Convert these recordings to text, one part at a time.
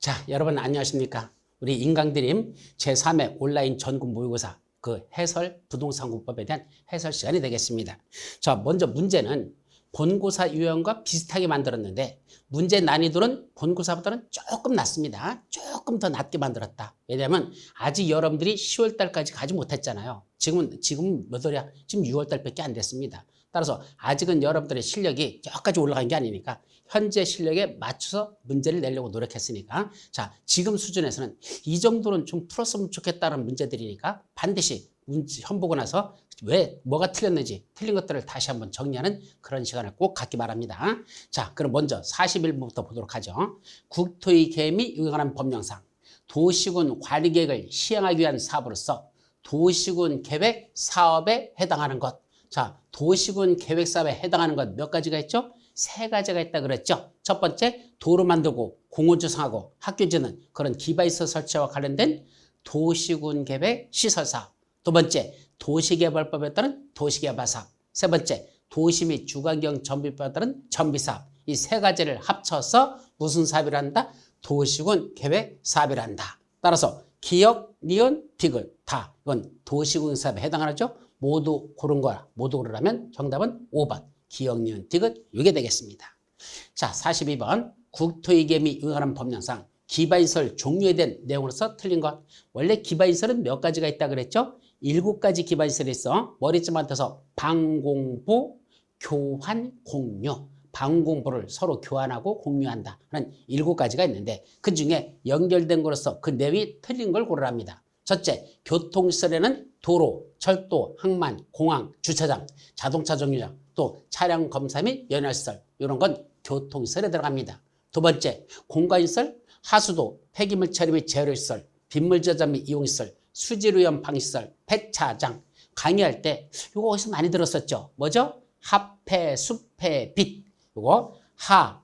자, 여러분 안녕하십니까? 우리 인강드림 제3회 온라인 전국 모의고사 그 해설 부동산공법에 대한 해설 시간이 되겠습니다. 자, 먼저 문제는 본고사 유형과 비슷하게 만들었는데 문제 난이도는 본고사보다는 조금 낮습니다. 조금 더 낮게 만들었다. 왜냐하면 아직 여러분들이 10월 달까지 가지 못했잖아요. 지금 몇 월이야? 지금 6월 달밖에 안 됐습니다. 따라서 아직은 여러분들의 실력이 여기까지 올라간 게 아니니까 현재 실력에 맞춰서 문제를 내려고 노력했으니까 자, 지금 수준에서는 이 정도는 좀 풀었으면 좋겠다는 문제들이니까 반드시 현 보고 나서 왜 뭐가 틀렸는지 틀린 것들을 다시 한번 정리하는 그런 시간을 꼭 갖기 바랍니다. 자, 그럼 먼저 41번부터 보도록 하죠. 국토의 개혁이 관한 법령상 도시군 관리계획을 시행하기 위한 사업으로서 도시군 계획 사업에 해당하는 것. 자, 도시군 계획 사업에 해당하는 것 몇 가지가 있죠? 세 가지가 있다 그랬죠. 첫 번째, 도로 만들고 공원 조성하고 학교 짓는 그런 기반시설 설치와 관련된 도시군 계획 시설 사업. 두 번째, 도시개발법에 따른 도시개발 사업. 세 번째, 도시 및 주거환경 정비법에 따른 정비사업. 이 세 가지를 합쳐서 무슨 사업이라 한다? 도시군 계획 사업이라 한다. 따라서 기역, 니은, 디귿 다 이건 도시군 사업에 해당하죠. 모두 고른 거라. 모두 고르라면 정답은 5번. 기역, 니은, 디귿 이게 되겠습니다. 자, 42번. 국토의 개혁이 관한 법령상 기반시설 종류에 대한 내용으로서 틀린 것. 원래 기반시설은 몇 가지가 있다 그랬죠? 7가지 기반시설이 있어. 머리쯤 한테서 방공부, 교환, 공유. 방공부를 서로 교환하고 공유한다 하는 7가지가 있는데 그 중에 연결된 거로서 그 내용이 틀린 걸 고르랍니다. 첫째, 교통시설에는 도로, 철도, 항만, 공항, 주차장, 자동차 정류장, 또 차량 검사 및 연료시설 이런 건 교통시설에 들어갑니다. 두 번째, 공간시설, 하수도, 폐기물 처리 및 재활시설, 빗물 저장 및 이용시설, 수질오염 방지시설, 폐차장. 강의할 때 이거 어디서 많이 들었었죠? 뭐죠? 합폐, 수폐, 빗. 이거 하,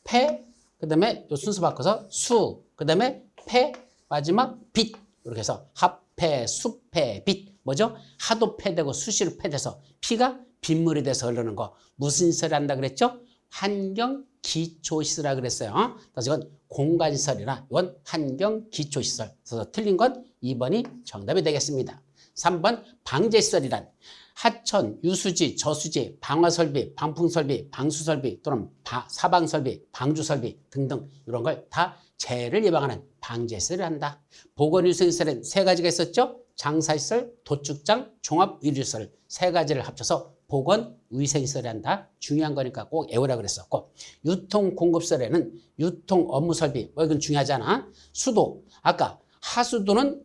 폐, 그 다음에 요 순서 바꿔서 수, 그 다음에 폐, 마지막 빗. 이렇게 해서 합폐, 수폐, 빗. 뭐죠? 하도 폐되고 수시로 폐돼서 피가 빗물이 돼서 흐르는 거. 무슨 시설을 한다 그랬죠? 환경 기초시설이라 그랬어요. 그래서 이건 공간시설이라 이건 환경 기초시설. 그래서 틀린 건 2번이 정답이 되겠습니다. 3번 방제시설이란 하천, 유수지, 저수지, 방화설비, 방풍설비, 방수설비 또는 사방설비, 방주설비 등등 이런 걸 다 재해를 예방하는 방제시설을 한다. 보건위생시설은 세 가지가 있었죠. 장사시설, 도축장, 종합의료시설 세 가지를 합쳐서 보건위생시설을 한다. 중요한 거니까 꼭 외우라 그랬었고 유통공급시설에는 유통업무설비 이건 중요하잖아. 수도 아까 하수도는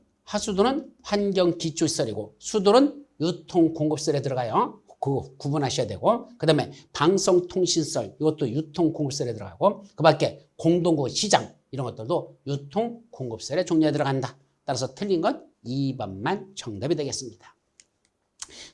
환경기초시설이고 수도는 유통공급시설에 들어가요. 그거 구분하셔야 되고 그 다음에 방송통신시설 이것도 유통공급시설에 들어가고 그 밖에 공동구 시장 이런 것들도 유통공급시설에 종류에 들어간다. 따라서 틀린 건 2번만 정답이 되겠습니다.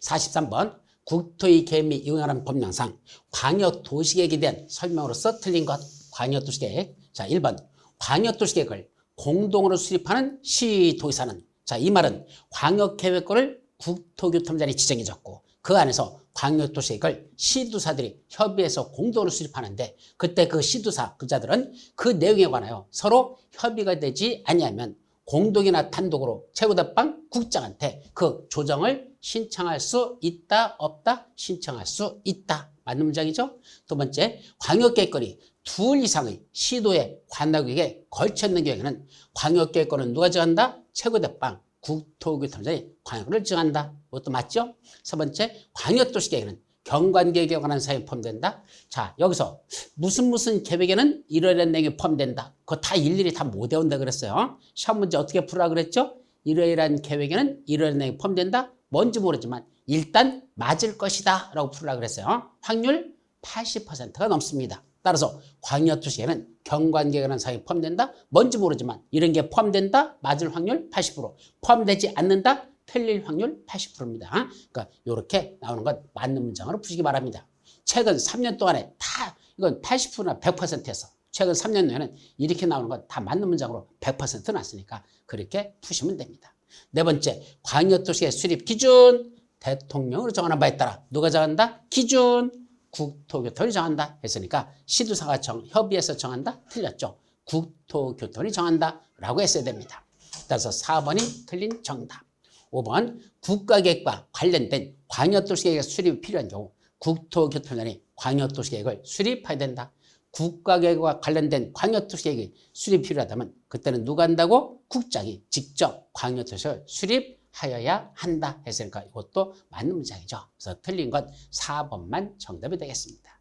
43번 국토의 계획 및 이용하는 법령상 광역도시계획에 대한 설명으로서 틀린 것. 광역도시계획. 자, 1번 광역도시계획을 공동으로 수립하는 시도지사는 자, 이 말은 광역계획권을 국토교통부장이 지정해줬고 그 안에서 광역도시계획을 시도사들이 협의해서 공동으로 수립하는데 그때 그 시도사 그자들은 그 내용에 관하여 서로 협의가 되지 아니하면 공동이나 단독으로 최고대방 국장한테 그 조정을 신청할 수 있다 없다? 신청할 수 있다. 맞는 문장이죠? 두 번째, 광역계획권이 둘 이상의 시도의 관할구역에 걸쳐 있는 경우에는 광역계획권은 누가 정한다? 최고대방 국토교통부장이 광역을 정한다. 이것도 맞죠? 세 번째, 광역도시계획은 경관계획에 관한 사항이 포함된다. 자, 여기서 무슨 계획에는 이러이러한 내용이 포함된다. 그거 다 일일이 다 못 외운다 그랬어요. 시험 문제 어떻게 풀으라 그랬죠? 이러이러한 계획에는 이러이러한 내용이 포함된다. 뭔지 모르지만 일단 맞을 것이다 라고 풀으라 그랬어요. 확률 80%가 넘습니다. 따라서 광역도시계획은 경관계획에 관한 사항이 포함된다. 뭔지 모르지만 이런 게 포함된다. 맞을 확률 80%. 포함되지 않는다. 틀릴 확률 80%입니다. 그러니까 이렇게 나오는 건 맞는 문장으로 푸시기 바랍니다. 최근 3년 동안에 다 이건 80%나 100%였어. 최근 3년 내에는 이렇게 나오는 건 다 맞는 문장으로 100% 났으니까 그렇게 푸시면 됩니다. 네 번째, 광역도시계획 수립 기준 대통령으로 정하는 바에 따라 누가 정한다? 기준 국토교통이 정한다 했으니까 시도사가 협의해서 정한다? 틀렸죠. 국토교통이 정한다 라고 했어야 됩니다. 따라서 4번이 틀린 정답. 5번 국가계획과 관련된 광역도시계획 수립이 필요한 경우 국토교통청이 광역도시계획을 수립해야 된다. 국가계획과 관련된 광역도시계획이 수립이 필요하다면 그때는 누가 한다고? 국장이 직접 광역도시를 수립하여야 한다 했으니까 이것도 맞는 문장이죠. 그래서 틀린 건 4번만 정답이 되겠습니다.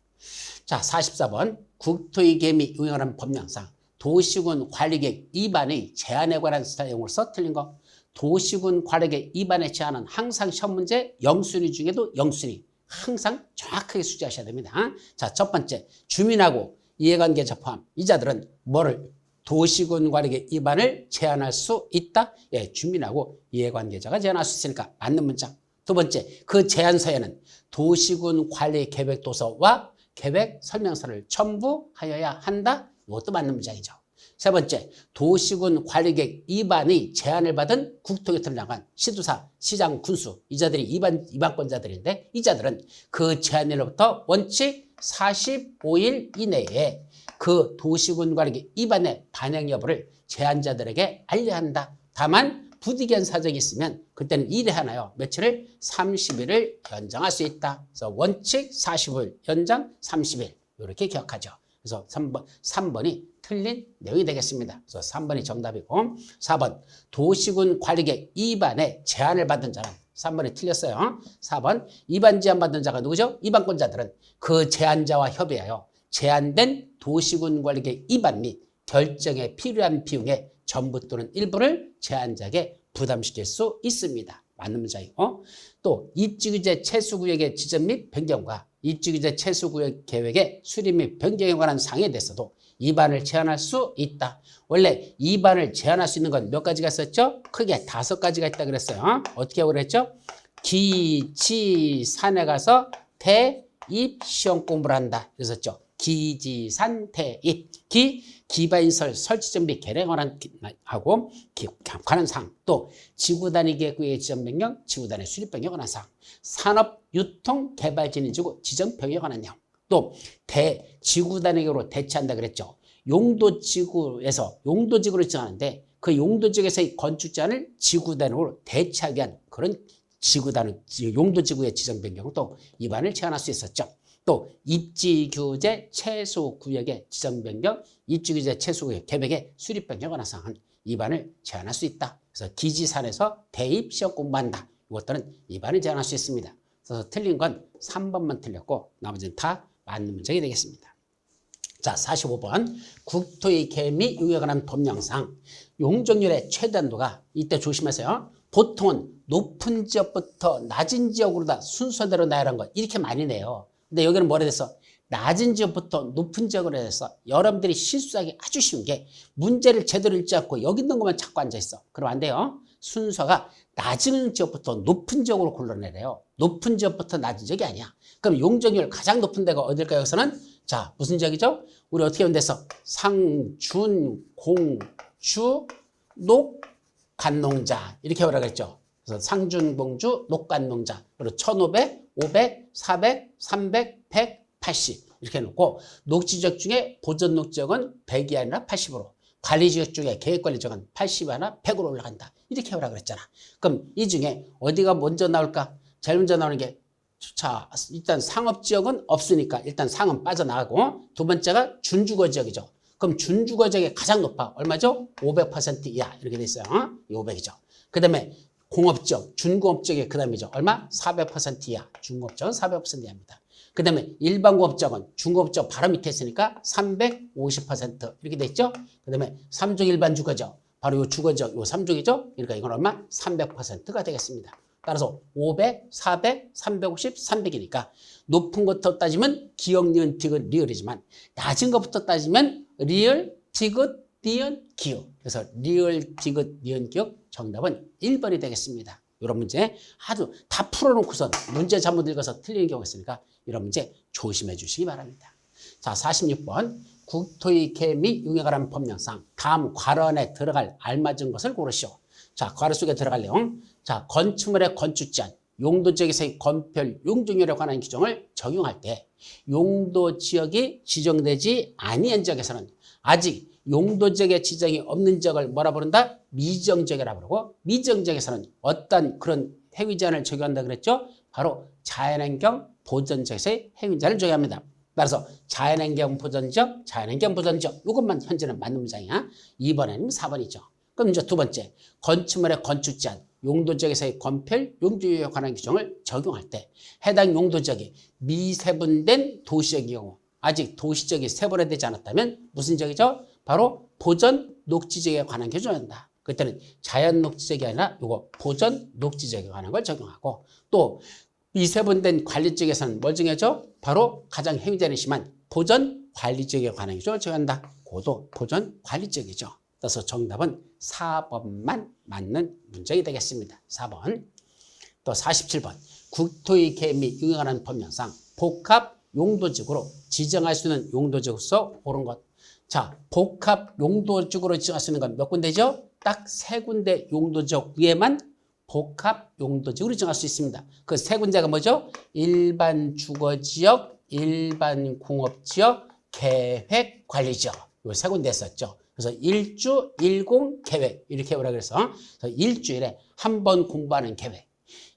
자, 44번 국토의 계획이 운영하는 법령상 도시군 관리계획 위반의 제한에 관한 사용으로서 틀린 거. 도시군 관리계획 위반의 제한은 항상 시험 문제 0순위 중에도 0순위. 항상 정확하게 숙지하셔야 됩니다. 자, 첫 번째 주민하고 이해관계자 포함 이자들은 뭐를 도시군 관리계획 위반을 제한할 수 있다. 예, 주민하고 이해관계자가 제한할 수 있으니까 맞는 문장. 두 번째 그 제한서에는 도시군 관리 계획 도서와 계획 설명서를 첨부하여야 한다. 이것도 맞는 문장이죠. 세 번째, 도시군 관리계획 위반의 제한을 받은 국토교통장관, 시도사, 시장, 군수 이자들이 위반권자들인데 이자들은 그 제한일로부터 원칙 45일 이내에 그 도시군 관리계획 위반의 반영 여부를 제한자들에게 알려야 한다. 다만 부득이한 사정이 있으면 그때는 이례하나요? 며칠을 30일을 연장할 수 있다. 그래서 원칙 45일, 연장 30일 이렇게 기억하죠. 그래서 3번이 틀린 내용이 되겠습니다. 그래서 3번이 정답이고 4번 도시군 관리계획 위반의 제한을 받은 자는 3번이 틀렸어요. 4번 위반 제한 받은 자가 누구죠? 위반권자들은 그 제한자와 협의하여 제한된 도시군 관리계획 위반 및 결정에 필요한 비용의 전부 또는 일부를 제한자에게 부담시킬 수 있습니다. 맞는 문장이고 또 입지규제 최소구역의 지정 및 변경과 입지규제 최소구역 계획의 수립 및 변경에 관한 사항에 대해서도 위반을 제한할 수 있다. 원래 위반을 제한할 수 있는 건 몇 가지가 있었죠? 크게 5가지가 있다 그랬어요. 어떻게 하고 그랬죠? 기지산에 가서 대입 시험 공부를 한다 그랬었죠. 기지산 대입 기반시설 설치 준비 개량에 관한 사항 또 지구단위 계획구역의 지정 변경 지구단위 수립 변경에 관한 사항 산업 유통 개발 진입지구 지정 변경에 관한 내용 또 지구단위 계획으로 대체한다 그랬죠. 용도지구에서 용도지구를 지정하는데 그 용도지구에서의 건축 제한을 지구단위로 대체하기 위한 그런 지구단위 용도지구의 지정 변경도 위반을 제한할 수 있었죠. 또 입지규제 최소구역의 지정 변경, 입지규제 최소구역 계획의 수립 변경에 관한 사항은 위반을 제한할 수 있다. 그래서 기지산에서 대입 시험 공부한다. 이것들은 위반을 제한할 수 있습니다. 그래서 틀린 건 3번만 틀렸고 나머지는 다 맞는 문장이 되겠습니다. 자, 45번 국토의 계획 및 용역에 관한 법령상 용적률의 최단도가 이때 조심하세요. 보통은 높은 지역부터 낮은 지역으로 다 순서대로 나열한 거 이렇게 많이 내요. 근데 여기는 뭐라 됐어? 낮은 지역부터 높은 지역으로 해서 여러분들이 실수하기 아주 쉬운 게 문제를 제대로 읽지 않고 여기 있는 것만 찾고 앉아있어. 그러면 안 돼요. 순서가 낮은 지역부터 높은 지역으로 골라내래요. 높은 지역부터 낮은 지역이 아니야. 그럼 용적률 가장 높은 데가 어딜까요? 여기서는 자 무슨 지역이죠? 우리 어떻게 하면 됐어? 상, 준, 공, 주, 녹, 간농자 이렇게 하라고 했죠. 그래서 상준봉주, 녹간농자 그리고 1500, 500, 400, 300, 100, 80 이렇게 해놓고 녹지지역 중에 보전 녹지역은 100이 아니라 80으로 관리지역 중에 계획관리지역은 80이 아니라 100으로 올라간다. 이렇게 하라고 그랬잖아. 그럼 이 중에 어디가 먼저 나올까? 제일 먼저 나오는 게 자, 일단 상업지역은 없으니까 일단 상은 빠져나가고 두 번째가 준주거지역이죠. 그럼 준주거지역이 가장 높아. 얼마죠? 500% 이하 이렇게 돼 있어요. 500이죠. 그 다음에 공업지역, 준공업지역의 그 다음이죠. 얼마? 400% 이하. 준공업지역은 400% 이하입니다. 그 다음에 일반공업지역은 준공업지역 바로 밑에 있으니까 350% 이렇게 돼 있죠. 그 다음에 3종 일반 주거지역. 바로 이 주거지역, 이 3종이죠. 그러니까 이건 얼마? 300%가 되겠습니다. 따라서 500, 400, 350, 300이니까 높은 것부터 따지면 기역, 니은, 디귿, 리을이지만 낮은 것부터 따지면 리을, 디귿, 니은, 기역. 그래서 리을, 디귿, 니은, 기역 정답은 1번이 되겠습니다. 이런 문제 아주 다 풀어놓고선 문제 잘못 읽어서 틀리는 경우가 있으니까 이런 문제 조심해 주시기 바랍니다. 자, 46번 국토의 계획 및 용역에 관한 법령상 다음 괄호 안에 들어갈 알맞은 것을 고르시오. 자, 괄호 속에 들어갈 내용. 자, 건축물의 건축 제한, 용도 지역에서의 건폐율, 용적률에 관한 규정을 적용할 때 용도 지역이 지정되지 아니한 지역에서는 아직 용도지역의 지정이 없는 지역을 뭐라 부른다? 미정지역이라고 부르고, 미정지역에서는 어떤 그런 해위제한을 적용한다 그랬죠? 바로 자연환경 보전지역에서의 해위제한을 적용합니다. 따라서 자연환경 보전지역, 자연환경 보전지역 이것만 현재는 맞는 문장이야. 2번에는 4번이죠. 그럼 이제 두 번째, 건축물의 건축제한, 용도지역에서의 건폐율, 용도지역에 관한 규정을 적용할 때 해당 용도지역이 미세분된 도시적인 경우, 아직 도시적이 세분화되지 않았다면 무슨 지역이죠? 바로 보전 녹지지역에 관한 규정을 한다. 그때는 자연 녹지지역이 아니라 이거 보전 녹지지역에 관한 걸 적용하고, 또 미세분된 관리지역에서는 뭘 정해줘? 바로 가장 해위제한이 심한 보전 관리지역에 관한 규정을 적용한다. 그것도 보전 관리지역이죠. 그래서 정답은 4번만 맞는 문제가 되겠습니다. 4번. 또 47번. 국토의 계획 및 유형하는 법령상 복합 용도지구로 지정할 수 있는 용도지구에서 옳은 것. 자, 복합 용도지구로 지정할 수 있는 건 몇 군데죠? 딱 3군데 용도지역 위에만 복합 용도지구로 지정할 수 있습니다. 그 3군데가 뭐죠? 일반 주거지역, 일반 공업지역, 계획관리지역. 이 3군데 했었죠. 그래서 일주, 일공, 계획 이렇게 오라 그래서 일주일에 한 번 공부하는 계획.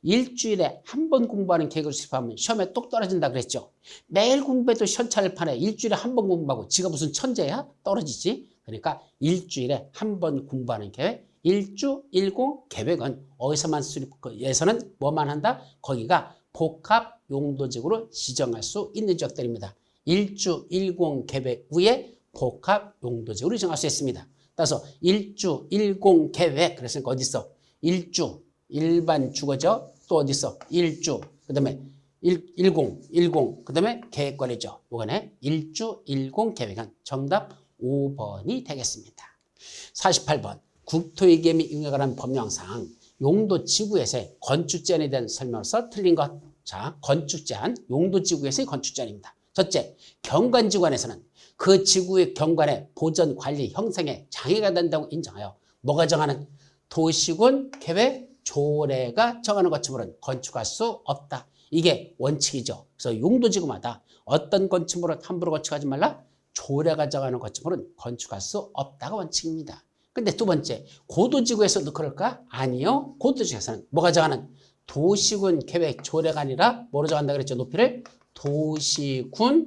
일주일에 한 번 공부하는 계획을 수립하면 시험에 똑 떨어진다 그랬죠. 매일 공부해도 시험차를 파네. 일주일에 한 번 공부하고 지가 무슨 천재야? 떨어지지. 그러니까 일주일에 한 번 공부하는 계획. 일주, 일공, 계획은 어디서만 수립에서는 뭐만 한다? 거기가 복합 용도지구로 지정할 수 있는 지역들입니다. 일주, 일공, 계획 위에 복합 용도지구로 지정할 수 있습니다. 따라서 일주, 일공, 계획 그랬으니까 어디 있어? 일주, 일반 주거죠. 또 어디 있어? 일주, 그 다음에 일공, 그 다음에 계획관리죠. 요거네 일주, 일공, 계획은 정답 5번이 되겠습니다. 48번. 국토의 계획 및 유형에 관한 법령상 용도지구에서의 건축제한에 대한 설명으로서 틀린 것. 자, 건축제한, 용도지구에서의 건축제한입니다. 첫째, 경관지구 안에서는 그 지구의 경관의 보전, 관리, 형성에 장애가 된다고 인정하여 뭐가 정하는? 도시군 계획 조례가 정하는 것처럼은 건축할 수 없다. 이게 원칙이죠. 그래서 용도지구마다 어떤 건축물을 함부로 건축하지 말라? 조례가 정하는 건축물은 건축할 수 없다가 원칙입니다. 근데 두 번째, 고도지구에서도 그럴까? 아니요. 고도지구에서는 뭐가 정하는? 도시군 계획 조례가 아니라 뭐로 정한다 그랬죠? 높이를 도시군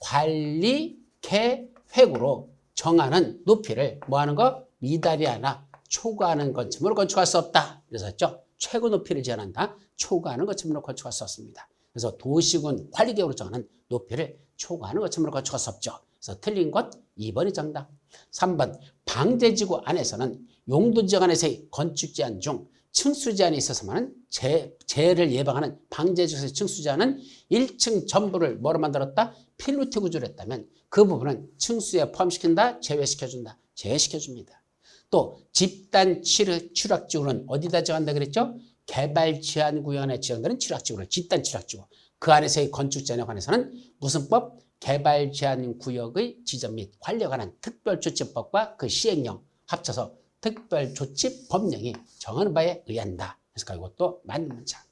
관리 계획으로 정하는 높이를 뭐 하는 거? 미달이하나 초과하는 건축물을 건축할 수 없다. 그랬었죠. 최고 높이를 제한한다. 초과하는 건축물을 건축할 수 없습니다. 그래서 도시군 관리계획으로 정하는 높이를 초과하는 건축물을 건축할 수 없죠. 그래서 틀린 것 2번이 정답. 3번. 방제지구 안에서는 용도지역 안에서의 건축 제한 중 층수 제한이 있어서만 재해를 예방하는 방제지구에서의 층수 제한은 1층 전부를 뭐로 만들었다? 필로티 구조를 했다면 그 부분은 층수에 포함시킨다? 제외시켜준다? 제외시켜줍니다. 또 집단 취락지구는 어디다 정한다 그랬죠? 개발 제한 구역 안에 지정되는 취락지구를 집단 취락지구. 그 안에서의 건축 제한에 관해서는 무슨 법? 개발 제한 구역의 지정 및 관리에 관한 특별조치법과 그 시행령 합쳐서 특별조치법령이 정하는 바에 의한다. 그래서 이것도 맞는 문장.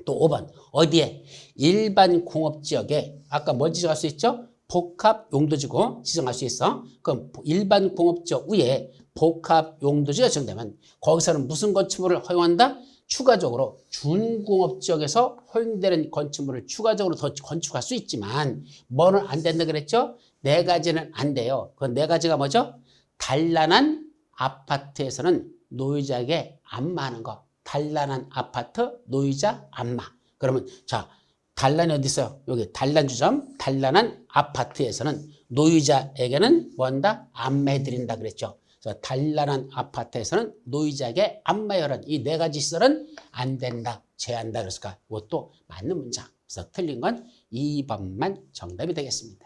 또 5번. 어디에? 일반 공업지역에 아까 뭘 지정할 수 있죠? 복합 용도지구 지정할 수 있어. 그럼 일반 공업지역 위에 복합 용도지가 지정되면 거기서는 무슨 건축물을 허용한다? 추가적으로 준공업지역에서 허용되는 건축물을 추가적으로 더 건축할 수 있지만 뭐는 안 된다 그랬죠? 4가지는 안 돼요. 그 4가지가 뭐죠? 단란한 아파트에서는 노유자에게 안마하는 거. 단란한 아파트, 노유자, 안마. 그러면 자, 단란이 어디 있어요? 여기 단란 주점, 단란한 아파트에서는 노유자에게는 뭔다? 안마해드린다 그랬죠. 그래서 단란한 아파트에서는 노유자에게 안마여란 이 4가지 시설은 안 된다, 제한다 그랬을까? 이것도 맞는 문장. 그래서 틀린 건 2번만 정답이 되겠습니다.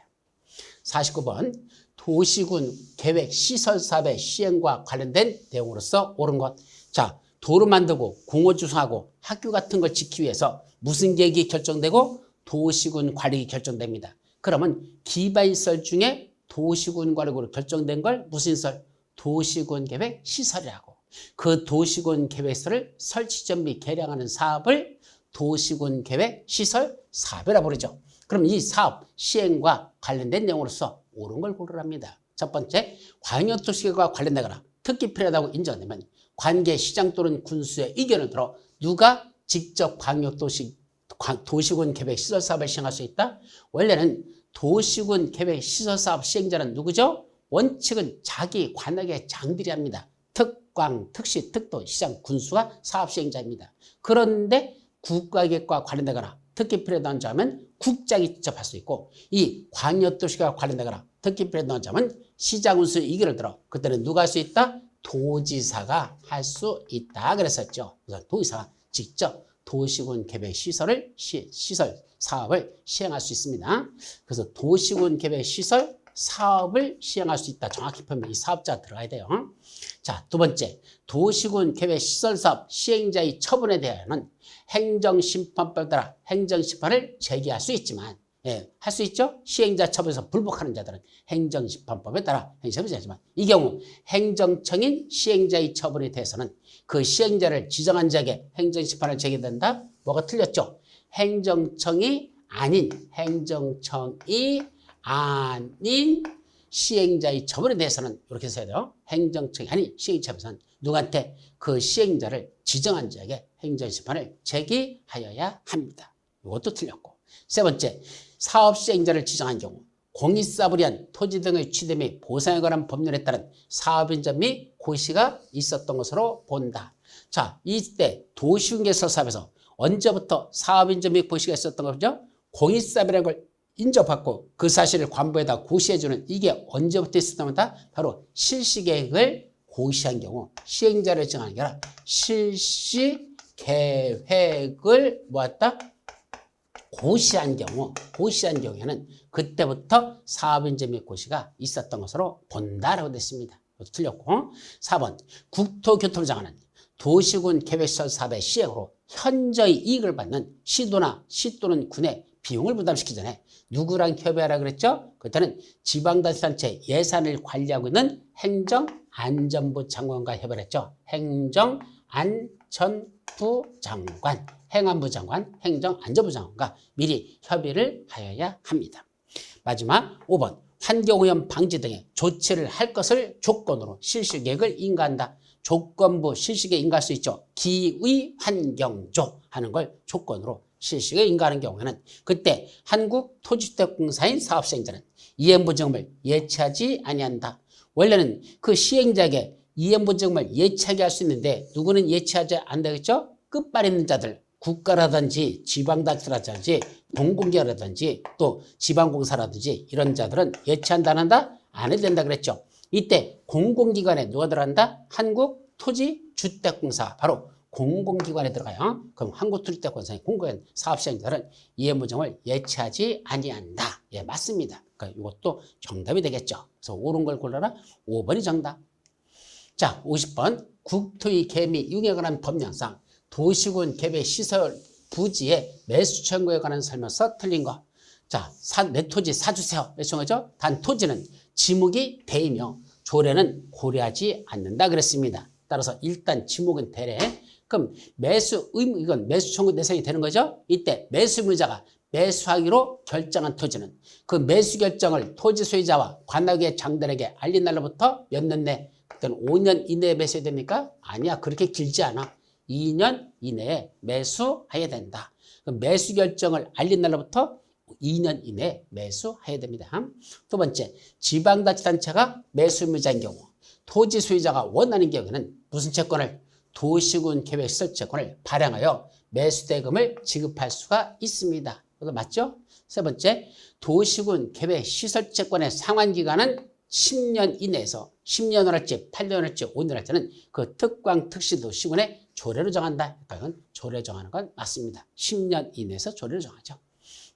49번. 도시군 계획 시설 사업의 시행과 관련된 내용으로서 옳은 것. 자, 도로 만들고 공원 조성하고 학교 같은 걸 짓기 위해서 무슨 계획이 결정되고? 도시군 관리가 결정됩니다. 그러면 기반시설 중에 도시군 관리로 결정된 걸 무슨 시설? 도시군 계획 시설이라고. 그 도시군 계획 시설을 설치 및 개량하는 사업을 도시군 계획 시설 사업이라고 부르죠. 그럼 이 사업 시행과 관련된 내용으로서 옳은 걸 고르랍니다. 첫 번째, 광역도시계획과 관련되거나 특히 필요하다고 인정되면 관계 시장 또는 군수의 의견을 들어 누가 직접 도시군 계획 시설 사업을 시행할 수 있다? 원래는 도시군 계획 시설 사업 시행자는 누구죠? 원칙은 자기 관역의 장들이 합니다. 특광, 특시, 특도, 시장, 군수가 사업 시행자입니다. 그런데 국가계획과 관련되거나 특히 필요하다는 점은 국장이 직접 할 수 있고 이 광역도시계획과 관련되거나 특히 필요하다는 점은 시장 군수의 의견을 들어 그때는 누가 할 수 있다? 도지사가 할 수 있다 그랬었죠. 그래서 도지사가 직접 도시군 계획 시설 사업을 시행할 수 있습니다. 그래서 도시군 계획 시설 사업을 시행할 수 있다. 정확히 표현하면 이 사업자가 들어가야 돼요. 자, 두 번째, 도시군 계획 시설 사업 시행자의 처분에 대하여는 행정심판법에 따라 행정심판을 제기할 수 있지만 할 수 있죠? 시행자 처분에서 불복하는 자들은 행정심판법에 따라 행정심판을 제기하지만 이 경우 행정청인 시행자의 처분에 대해서는 그 시행자를 지정한 자에게 행정심판을 제기된다. 뭐가 틀렸죠? 행정청이 아닌 시행자의 처분에 대해서는 이렇게 써야 돼요. 행정청이 아닌 시행자 처분에서는 누구한테 그 시행자를 지정한 자에게 행정심판을 제기하여야 합니다. 이것도 틀렸고. 세 번째, 사업 시행자를 지정한 경우 공익사업을 토지 등의 취득 및 보상에 관한 법률에 따른 사업인접 및 고시가 있었던 것으로 본다. 자, 이때 도시군계획 사업에서 언제부터 사업인접 및 고시가 있었던 거죠? 공익사업이라는 걸 인접받고 그 사실을 관부에다 고시해주는 이게 언제부터 있었던 거다? 바로 실시계획을 고시한 경우 시행자를 정하는 게 아니라 실시계획을 모았다? 고시한 경우에는 그때부터 사업인재 및 고시가 있었던 것으로 본다라고 됐습니다. 이것도 틀렸고. 4번, 국토교통을 장하는 도시군 계획시설 사업의 시행으로 현저히 이익을 받는 시도나 시 또는 군의 비용을 부담시키기 전에 누구랑 협의하라 그랬죠? 그때는 지방자치단체 예산을 관리하고 있는 행정안전부 장관과 협의를 했죠. 행정안전부 장관, 행안부 장관, 행정안전부 장관과 미리 협의를 하여야 합니다. 마지막 5번, 환경오염 방지 등의 조치를 할 것을 조건으로 실시계획을 인가한다. 조건부 실시계획 인가할 수 있죠. 기의 환경조 하는 걸 조건으로 실시계획 인가하는 경우에는 그때 한국토지주택공사인 사업시행자는 이행부증을 예치하지 아니한다. 원래는 그 시행자에게 이행부증을 예치하게 할 수 있는데 누구는 예치하지 않는다겠죠? 끝발 있는 자들, 국가라든지 지방자치라든지 공공기관이라든지 또 지방공사라든지 이런 자들은 예치한다 안 한다? 안 해도 된다 그랬죠. 이때 공공기관에 누가 들어간다? 한국토지주택공사, 바로 공공기관에 들어가요. 그럼 한국토지주택공사의 공공기관 사업시행자들은 이행부증을 예치하지 아니한다. 예, 맞습니다. 그러니까 이것도 정답이 되겠죠. 그래서 옳은 걸 골라라. 5번이 정답. 자, 50번. 국토의 계획 및 이용에 관한 법령상 도시군 계획 시설 부지의 매수 청구에 관한 설명서 틀린 거. 자, 내 토지 사주세요. 매수 청구죠. 단 토지는 지목이 대이며 조례는 고려하지 않는다 그랬습니다. 따라서 일단 지목은 대래. 그럼 매수 의무, 이건 매수 청구 대상이 되는 거죠. 이때 매수 의무자가 매수하기로 결정한 토지는 그 매수 결정을 토지 소유자와 관악의 장들에게 알린 날로부터 몇 년 내? 그때는 5년 이내에 매수해야 됩니까? 아니야. 그렇게 길지 않아. 2년 이내에 매수해야 된다. 그럼 매수 결정을 알린 날로부터 2년 이내에 매수해야 됩니다. 두 번째, 지방자치단체가 매수 의무자인 경우 토지 소유자가 원하는 경우에는 무슨 채권을? 도시군 계획시설 채권을 발행하여 매수대금을 지급할 수가 있습니다. 이거 맞죠? 세 번째, 도시군 계획시설 채권의 상환기간은 10년 이내에서 10년을 할지 8년을 할지 5년을 할 때는 그 특광 특시도시군의 조례로 정한다. 그러니까 이건 조례 정하는 건 맞습니다. 10년 이내에서 조례를 정하죠.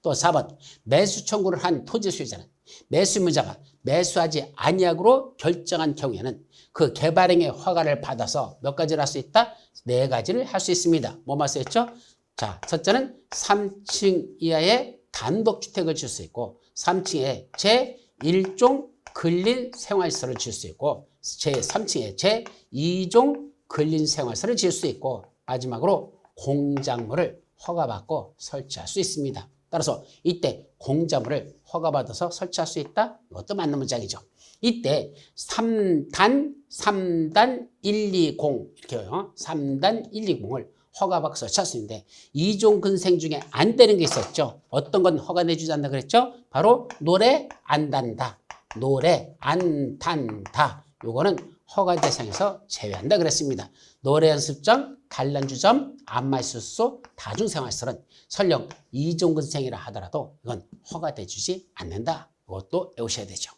또 4번, 매수 청구를 한 토지 소유자는 매수 의무자가 매수하지 아니하기로 결정한 경우에는 그 개발행의 허가를 받아서 몇 가지를 할 수 있다? 4가지를 할 수 있습니다. 뭐만 쓰였죠? 자, 첫째는 3층 이하의 단독주택을 줄 수 있고 3층에 제1종 근린생활시설을 지을 수 있고 제3층에 제2종 근린생활시설을 지을 수 있고 마지막으로 공작물을 허가받고 설치할 수 있습니다. 따라서 이때 공작물을 허가받아서 설치할 수 있다? 이것도 맞는 문장이죠. 이때 3단 120 이렇게요. 3단 120을 허가박스 쳤는데 이종 근생 중에 안 되는 게 있었죠. 어떤 건 허가 내주지 않는다 그랬죠? 바로 노래 안 단다. 노래 안 단다. 요거는 허가 대상에서 제외한다 그랬습니다. 노래 연습장, 단란주점, 안마술소, 다중생활시설은 설령 이종 근생이라 하더라도 이건 허가돼 주지 않는다. 이것도 외우셔야 되죠.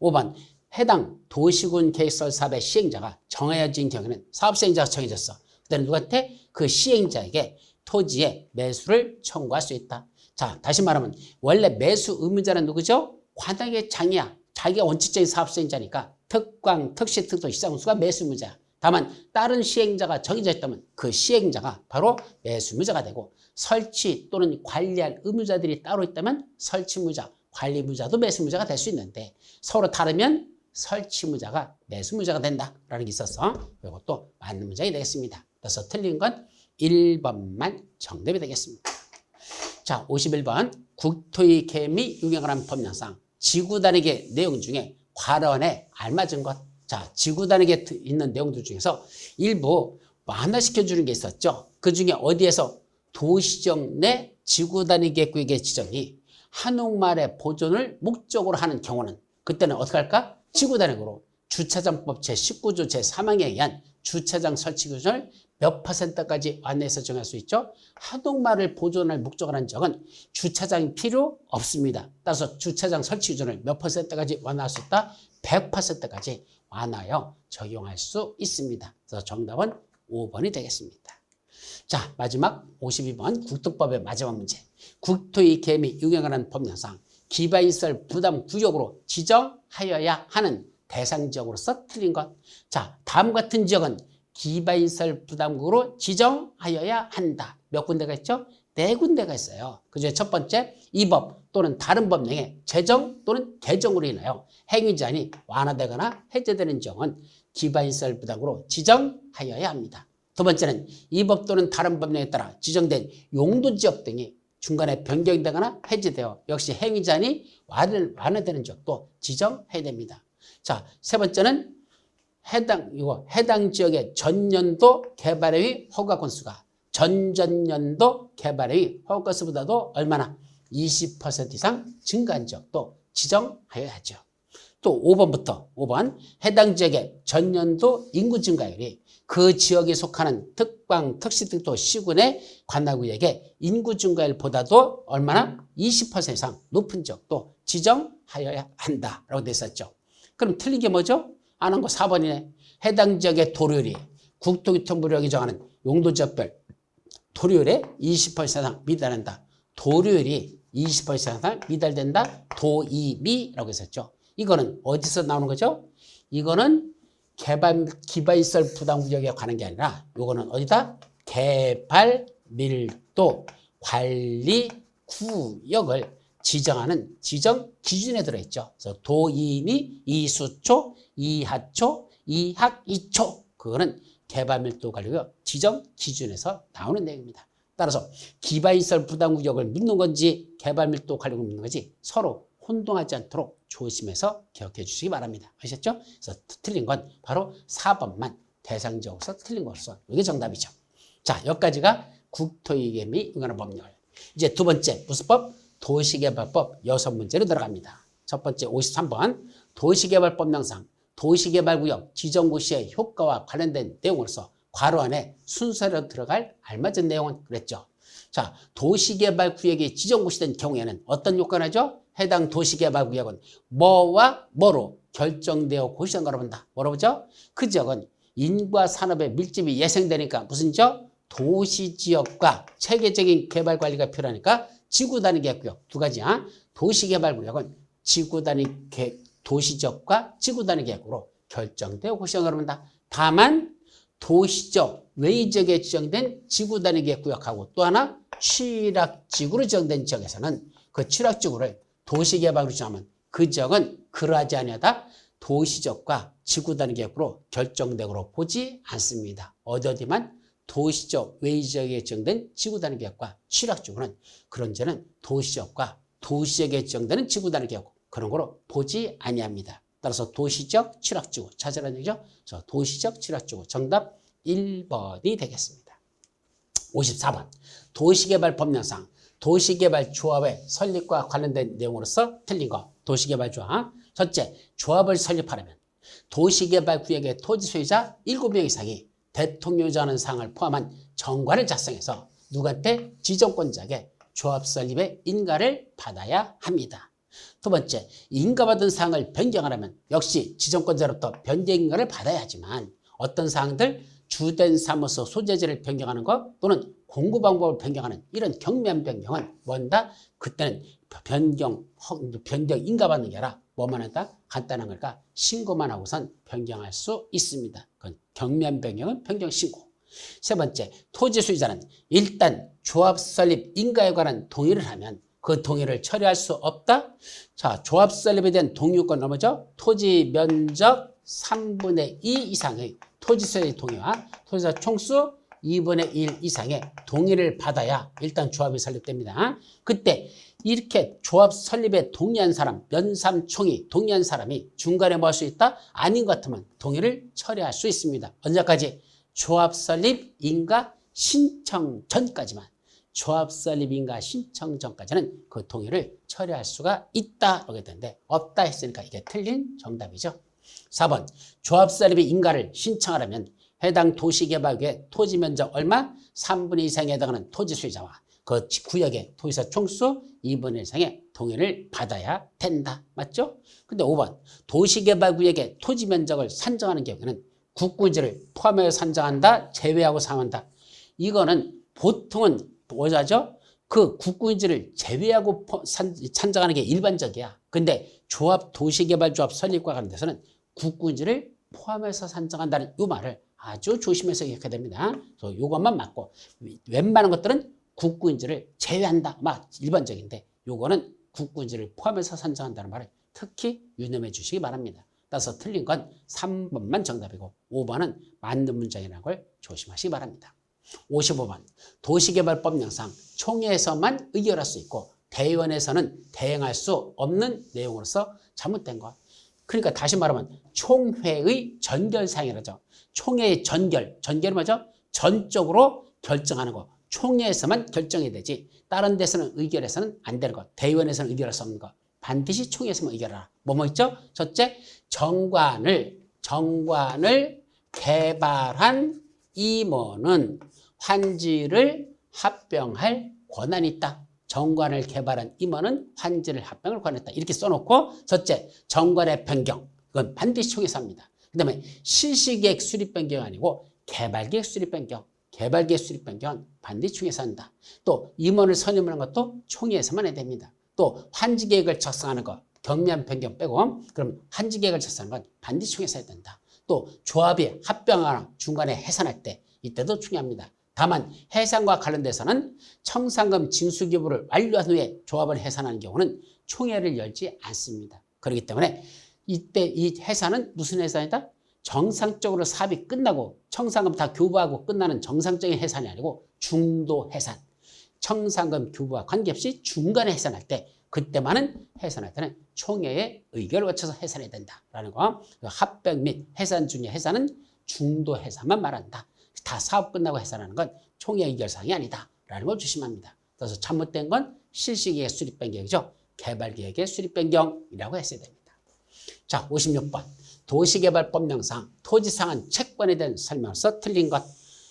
5번 해당 도시군 계획설 사업의 시행자가 정해진 경우에는 사업시행자가 정해졌어. 그때는 누구한테? 그 시행자에게 토지의 매수를 청구할 수 있다. 자, 다시 말하면 원래 매수 의무자는 누구죠? 관악의 장이야. 자기가 원칙적인 사업시행자니까 특광, 특시, 특도, 시장운수가 매수 의무자야. 다만 다른 시행자가 정해져 있다면 그 시행자가 바로 매수 의무자가 되고 설치 또는 관리할 의무자들이 따로 있다면 설치 의무자, 관리 의무자도 매수 의무자가 될 수 있는데 서로 다르면 설치 의무자가 매수 의무자가 된다라는 게 있어서 이것도 맞는 문장이 되겠습니다. 그래서 틀린 건 1번만 정답이 되겠습니다. 자, 51번 국토의 개미 유형을 법령상 지구단위계 내용 중에 괄호안에 알맞은 것. 자, 지구단위계 있는 내용들 중에서 일부 완화시켜 주는 게 있었죠. 그 중에 어디에서 도시적 내 지구단위계 구역의 지정이 한옥마을의 보존을 목적으로 하는 경우는 그때는 어떻게 할까? 지구단위계로 주차장법 제19조 제3항에 의한 주차장 설치 기준을 몇 %까지 완화해서 정할 수 있죠? 한옥마을을 보존할 목적을 한 적은 주차장이 필요 없습니다. 따라서 주차장 설치 기준을 몇 %까지 완화할 수 있다? 100%까지 완화하여 적용할 수 있습니다. 그래서 정답은 5번이 되겠습니다. 자, 마지막 52번 국토법의 마지막 문제. 국토의 개미 유형하는 법령상 기반시설 부담 구역으로 지정하여야 하는 대상 지역으로서 틀린 것. 자, 다음 같은 지역은 기반시설 부담구로 지정하여야 한다. 몇 군데가 있죠? 4군데가 있어요. 그중에 첫 번째, 이 법 또는 다른 법령의 제정 또는 개정으로 인하여 행위제한이 완화되거나 해제되는 지역은 기반시설 부담구로 지정하여야 합니다. 두 번째는 이 법 또는 다른 법령에 따라 지정된 용도지역 등이 중간에 변경되거나 해제되어 역시 행위제한이 완화되는 지역도 지정해야 됩니다. 자, 세 번째는 해당 지역의 전년도 개발의 허가 건수가 전전년도 개발의 허가 건수보다도 얼마나 20% 이상 증가한 지역도 지정하여야 하죠. 또 5번 해당 지역의 전년도 인구 증가율이 그 지역에 속하는 특광, 특시특도 시군의 관할구역의 인구 증가율보다도 얼마나 20% 이상 높은 지역도 지정하여야 한다라고 돼 있었죠. 그럼 틀린 게 뭐죠? 안 한 거 4번이네. 해당 지역의 도료율이 국토교통부령이 정하는 용도지역별 도료율의 20% 이상 미달한다. 도료율이 20% 이상 미달된다. 도입이라고 했었죠. 이거는 어디서 나오는 거죠? 이거는 기반시설 부담구역에 관한 게 아니라 이거는 어디다? 개발 밀도 관리 구역을 지정하는 지정 기준에 들어있죠. 그래서 도임이 이수초, 이하초, 이학이초 그거는 개발밀도 관리구역 지정 기준에서 나오는 내용입니다. 따라서 기반시설 부담구역을 묻는 건지 개발밀도 관리구역을 묻는 건지 서로 혼동하지 않도록 조심해서 기억해 주시기 바랍니다. 아셨죠? 그래서 틀린 건 바로 4번만 대상지역으로서 틀린 것으로서 이게 정답이죠. 자, 여기까지가 국토의 개미 유형하는 법률. 이제 두 번째 무슨 법? 도시개발법 6문제로 들어갑니다. 첫 번째 53번 도시개발법령상 도시개발구역 지정구 시의 효과와 관련된 내용으로서 괄호 안에 순서로 들어갈 알맞은 내용은 그랬죠. 자, 도시개발구역이 지정구시된 경우에는 어떤 요건을 하죠? 해당 도시개발구역은 뭐와 뭐로 결정되어 고시된 거라고 본다. 뭐라고 보죠? 그 지역은 인구와 산업의 밀집이 예상되니까 무슨 지역? 도시지역과 체계적인 개발관리가 필요하니까 지구단위계획구역 두 가지야. 도시개발구역은 지구단위 도시지역과 지구단위 계획으로 결정되어 고시된 거라고 본다. 다만 도시적 외지역에 지정된 지구단위 계획구역하고 또 하나 취락지구로 지정된 지역에서는 그 취락지구를 도시개발으로 지정하면 그 지역은 그러하지 아니하다 도시적과 지구단위 계획으로 결정되고 보지 않습니다. 어디만 도시적 외지역에 지정된 지구단위 계획과 취락지구는 그런 데는 도시적과 도시역에 지정되는 지구단위 계획 그런 거로 보지 아니합니다. 따라서 도시적 취락지구 찾으라는 얘기죠. 그래서 도시적 취락지구 정답 1번이 되겠습니다. 54번 도시개발법령상 도시개발조합의 설립과 관련된 내용으로서 틀린 거. 도시개발조합. 첫째, 조합을 설립하려면 도시개발구역의 토지 소유자 7명 이상이 대통령이라는 사항을 포함한 정관을 작성해서 누구한테 지정권자에게 조합 설립의 인가를 받아야 합니다. 두 번째, 인가받은 사항을 변경하려면 역시 지정권자로부터 변경 인가를 받아야 하지만 어떤 사항들 주된 사무소 소재지를 변경하는 것 또는 공구 방법을 변경하는 이런 경미한 변경은 뭔다? 그때는 변경 인가받는 게 아니라 뭐만 한다? 간단한 걸까? 신고만 하고선 변경할 수 있습니다. 그건 경미한 변경은 변경 신고. 세 번째, 토지 소유자는 일단 조합 설립 인가에 관한 동의를 하면 그 동의를 처리할 수 없다? 자, 조합 설립에 대한 동의요건은 뭐죠? 토지 면적 3분의 2 이상의 토지 소유의 동의와 토지자 총수 2분의 1 이상의 동의를 받아야 일단 조합이 설립됩니다. 그때 이렇게 조합 설립에 동의한 사람, 면삼총이 동의한 사람이 중간에 뭐 할 수 있다? 아닌 것 같으면 동의를 처리할 수 있습니다. 언제까지? 조합 설립 인가 신청 전까지만. 조합 설립 인가 신청 전까지는 그 동의를 처리할 수가 있다. 이렇게 되는데 없다 했으니까 이게 틀린 정답이죠. 4번 조합 설립의 인가를 신청하려면 해당 도시개발구의 토지 면적 얼마? 3분의 2 이상에 해당하는 토지 소유자와 그 구역의 토지사 총수 2분의 1 이상의 동의를 받아야 된다. 맞죠? 근데 5번 도시개발구역의 토지 면적을 산정하는 경우에는 국군지를 포함해서 산정한다, 제외하고 상한다. 이거는 보통은 뭐죠? 그 국군지를 제외하고 산정하는 게 일반적이야. 근데 조합 도시개발조합 설립과 관련돼서는 국군지를 포함해서 산정한다는 이 말을 아주 조심해서 기억해야 됩니다. 그래서 이것만 맞고 웬만한 것들은 국군지를 제외한다. 막 일반적인데 요거는 국군지를 포함해서 산정한다는 말을 특히 유념해 주시기 바랍니다. 따라서 틀린 건 3번만 정답이고 5번은 맞는 문장이라는 걸 조심하시기 바랍니다. 55번 도시개발법령상 총회에서만 의결할 수 있고 대의원에서는 대행할 수 없는 내용으로서 잘못된 것. 그러니까 다시 말하면 총회의 전결사항이라죠. 총회의 전결이 뭐죠? 전적으로 결정하는 거. 총회에서만 결정이 되지 다른 데서는 의결해서는 안 되는 것. 대의원에서는 의결할 수 없는 것. 반드시 총회에서만 의결하라. 뭐뭐 있죠? 첫째, 정관을 개발한 임원은 환지를 합병할 권한이 있다. 정관을 개발한 임원은 환지를 합병할 권한이 있다. 이렇게 써놓고 첫째, 정관의 변경. 이건 반드시 총회에서 합니다. 그 다음에 실시계획 수립 변경이 아니고 개발계획 수립 변경. 개발계획 수립 변경은 반드시 총회에서 한다. 또 임원을 선임하는 것도 총회에서만 해야 됩니다. 또 환지계획을 작성하는 것, 경미한 변경 빼고 그럼 환지계획을 작성하는 건 반드시 총회에서 해야 된다. 또 조합이 합병하거나 중간에 해산할 때 이때도 중요합니다. 다만 해산과 관련돼서는 청산금 징수기부를 완료한 후에 조합을 해산하는 경우는 총회를 열지 않습니다. 그렇기 때문에 이때 이 해산은 무슨 해산이다? 정상적으로 사업이 끝나고 청산금 다 교부하고 끝나는 정상적인 해산이 아니고 중도 해산. 청산금 교부와 관계없이 중간에 해산할 때 그때만은 해산할 때는 총회의 의결을 거쳐서 해산해야 된다라는 거. 합병 및 해산 중에 해산은 중도 해산만 말한다. 다 사업 끝나고 해산하는 건 총회 의결사항이 아니다라는 걸 조심합니다. 그래서 잘못된 건 실시계획 수립 변경이죠. 개발계획의 수립 변경이라고 했어야 됩니다. 자, 56번 도시개발법령상 토지상한 채권에 대한 설명서 틀린 것.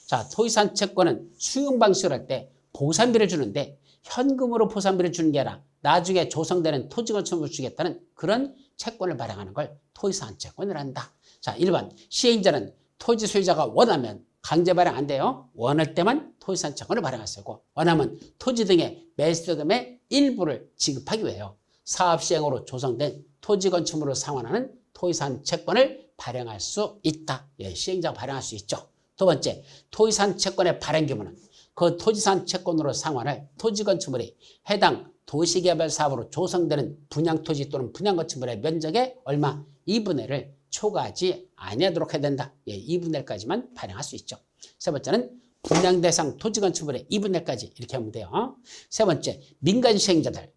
자, 토지상 채권은 수용 방식으로 할 때 보상비를 주는데 현금으로 보상비를 주는 게 아니라 나중에 조성되는 토지건축물을 주겠다는 그런 채권을 발행하는 걸 토지상한 채권을 한다. 자, 1번 시행자는 토지 소유자가 원하면 강제 발행 안 돼요. 원할 때만 토지상 채권을 발행할 수 있고 원하면 토지 등의 매수자금의 일부를 지급하기 위해요. 사업 시행으로 조성된 토지 건축물을 상환하는 토지상 채권을 발행할 수 있다. 예, 시행자가 발행할 수 있죠. 두 번째, 토지상 채권의 발행 규모는 그 토지상 채권으로 상환할 토지 건축물이 해당 도시개발 사업으로 조성되는 분양토지 또는 분양건축물의 면적의 얼마? 2분의 1을 초과하지 아니하도록 해야 된다. 예, 2분의 1까지만 발행할 수 있죠. 세 번째는 분양 대상 토지 건축물의 2분의 1까지 이렇게 하면 돼요. 세 번째, 민간 시행자들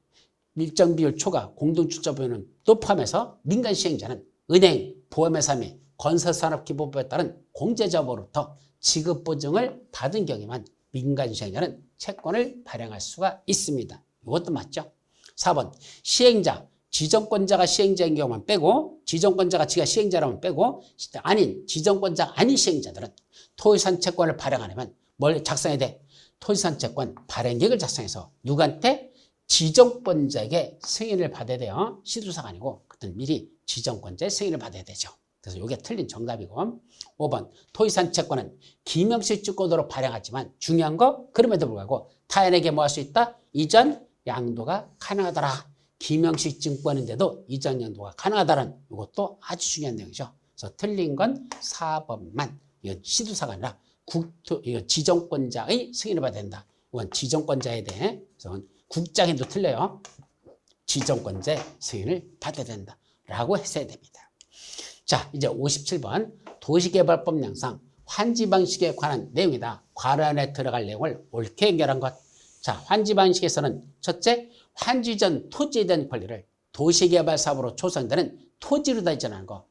일정 비율 초과 공동 출자 비율은 또 포함해서 민간 시행자는 은행, 보험회사 및 건설산업기본법에 따른 공제자로부터 지급보증을 받은 경우에만 민간시행자는 채권을 발행할 수가 있습니다. 이것도 맞죠? 4번 시행자, 지정권자가 시행자인 경우만 빼고 지정권자가 지가 시행자라면 빼고 아닌 지정권자 아닌 시행자들은 토지산 채권을 발행하려면 뭘 작성해야 돼? 토지산 채권 발행계획을 작성해서 누구한테? 지정권자에게 승인을 받아야 돼요. 시도사가 아니고 그때 미리 지정권자의 승인을 받아야 되죠. 그래서 이게 틀린 정답이고 5번 토지산 채권은 기명식 증권으로 발행하지만 중요한 거 그럼에도 불구하고 타인에게 뭐 할 수 있다? 이전 양도가 가능하더라. 기명식 증권인데도 이전 양도가 가능하다는 이것도 아주 중요한 내용이죠. 그래서 틀린 건 4번만. 이건 시도사가 아니라 이건 지정권자의 승인을 받아야 된다. 이건 지정권자에 대해 그래서 국장에도 틀려요. 지정권자의 승인을 받아야 된다. 라고 했어야 됩니다. 자, 이제 57번 도시개발법령상 환지 방식에 관한 내용이다. 관련에 들어갈 내용을 옳게 연결한 것. 자, 환지 방식에서는 첫째, 환지 전 토지에 대한 권리를 도시개발 사업으로 조성되는 토지로 다 이전하는 거.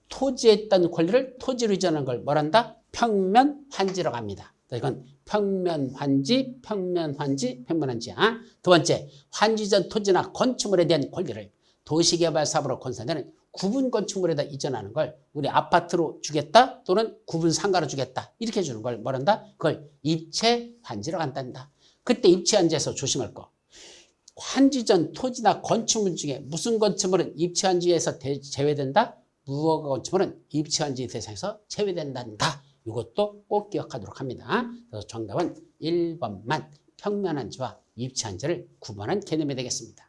토지에 있던 권리를 토지로 이전하는 걸 뭐란다? 평면 환지라고 합니다. 이건 평면 환지, 평면 환지, 평면 환지야. 두 번째, 환지 전 토지나 건축물에 대한 권리를 도시개발 사업으로 건설되는 구분 건축물에다 이전하는 걸 우리 아파트로 주겠다 또는 구분 상가로 주겠다 이렇게 주는 걸 뭐란다? 그걸 입체 환지라고 한단다. 그때 입체 환지에서 조심할 거. 환지 전 토지나 건축물 중에 무슨 건축물은 입체 환지에서 제외된다? 무허가 건축물은 입체 환지 대상에서 제외된단다. 이것도 꼭 기억하도록 합니다. 그래서 정답은 1번만 평면 환지와 입체 환지를 구분한 개념이 되겠습니다.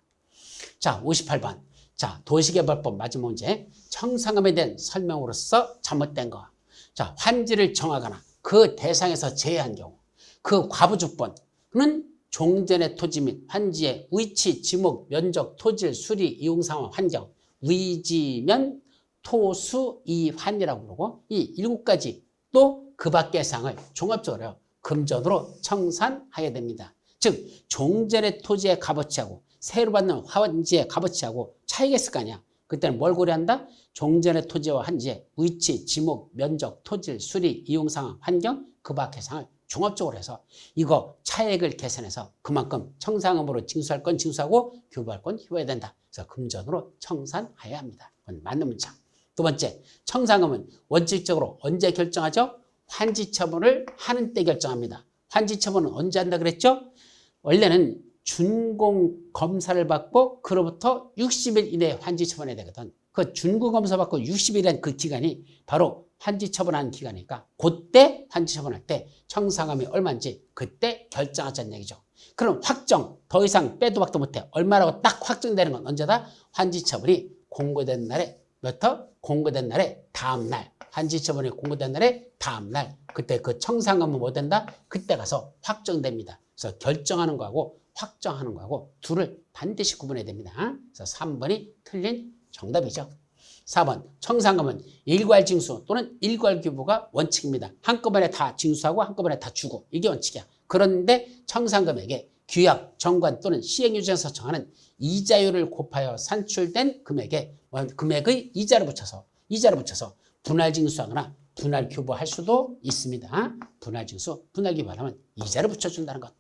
자, 58번. 자, 도시개발법 마지막 문제. 청산금에 대한 설명으로서 잘못된 거. 자, 환지를 정하거나 그 대상에서 제외한 경우 그 과부주권은 종전의 토지 및 환지의 위치, 지목, 면적, 토질, 수리, 이용 상황, 환경, 위지면, 토수, 이환이라고 부르고 이 7가지 또 그 밖의 사항을 종합적으로 금전으로 청산해야 됩니다. 즉 종전의 토지의 값어치하고 세로 받는 환지의 값어치하고 차이가 있을 거 아니야. 그때는 뭘 고려한다? 종전의 토지와 환지의 위치, 지목, 면적, 토질, 수리, 이용 상황, 환경, 그 밖의 사항을 종합적으로 해서 이거 차액을 계산해서 그만큼 청산금으로 징수할 건 징수하고 교부할 건 효해야 된다. 그래서 금전으로 청산해야 합니다. 그건 맞는 문장. 두 번째, 청산금은 원칙적으로 언제 결정하죠? 환지 처분을 하는 때 결정합니다. 환지 처분은 언제 한다 그랬죠? 원래는 준공 검사를 받고 그로부터 60일 이내에 환지 처분해야 되거든. 그 준공 검사 받고 60일이란 그 기간이 바로 환지 처분하는 기간이니까 그때 환지 처분할 때 청산금이 얼마인지 그때 결정하자는 얘기죠. 그럼 확정 더 이상 빼도 박도 못해. 얼마라고 딱 확정되는 건 언제다? 환지 처분이 공고된 날에 몇 터? 공고된 날에 다음 날. 환지 처분이 공고된 날에 다음 날. 그때 그 청산금은 뭐 된다? 그때 가서 확정됩니다. 그래서 결정하는 거하고 확정하는 거하고 둘을 반드시 구분해야 됩니다. 그래서 3번이 틀린 정답이죠. 4번 청산금은 일괄 징수 또는 일괄 교부가 원칙입니다. 한꺼번에 다 징수하고 한꺼번에 다 주고 이게 원칙이야. 그런데 청산금액에 규약, 정관 또는 시행유지에서 정하는 이자율을 곱하여 산출된 금액의 이자를 붙여서 분할 징수하거나 분할 교부할 수도 있습니다. 분할 징수, 분할 교부하려면 이자를 붙여준다는 것.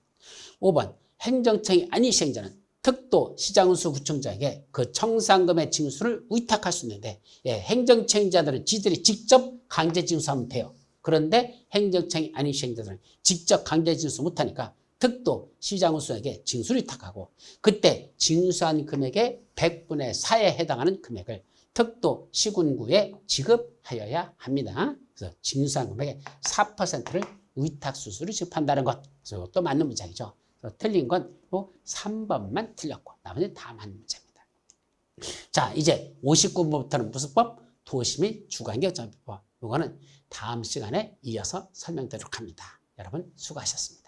5번 행정청이 아닌 시행자는 특도 시장운수 구청장에게 그 청산금의 징수를 위탁할 수 있는데 행정청자들은 지들이 직접 강제 징수하면 돼요. 그런데 행정청이 아닌 시행자들은 직접 강제 징수 못하니까 특도 시장운수에게 징수를 위탁하고 그때 징수한 금액의 100분의 4에 해당하는 금액을 특도 시군구에 지급하여야 합니다. 그래서 징수한 금액의 4%를 위탁수수로 지급한다는 것. 그래서 이것도 맞는 문장이죠. 틀린 건 3번만 틀렸고 나머지는 다 맞는 문제입니다. 자, 이제 59번부터는 무슨 법? 도시 및 주거환경정비법. 이거는 다음 시간에 이어서 설명드리도록 합니다. 여러분 수고하셨습니다.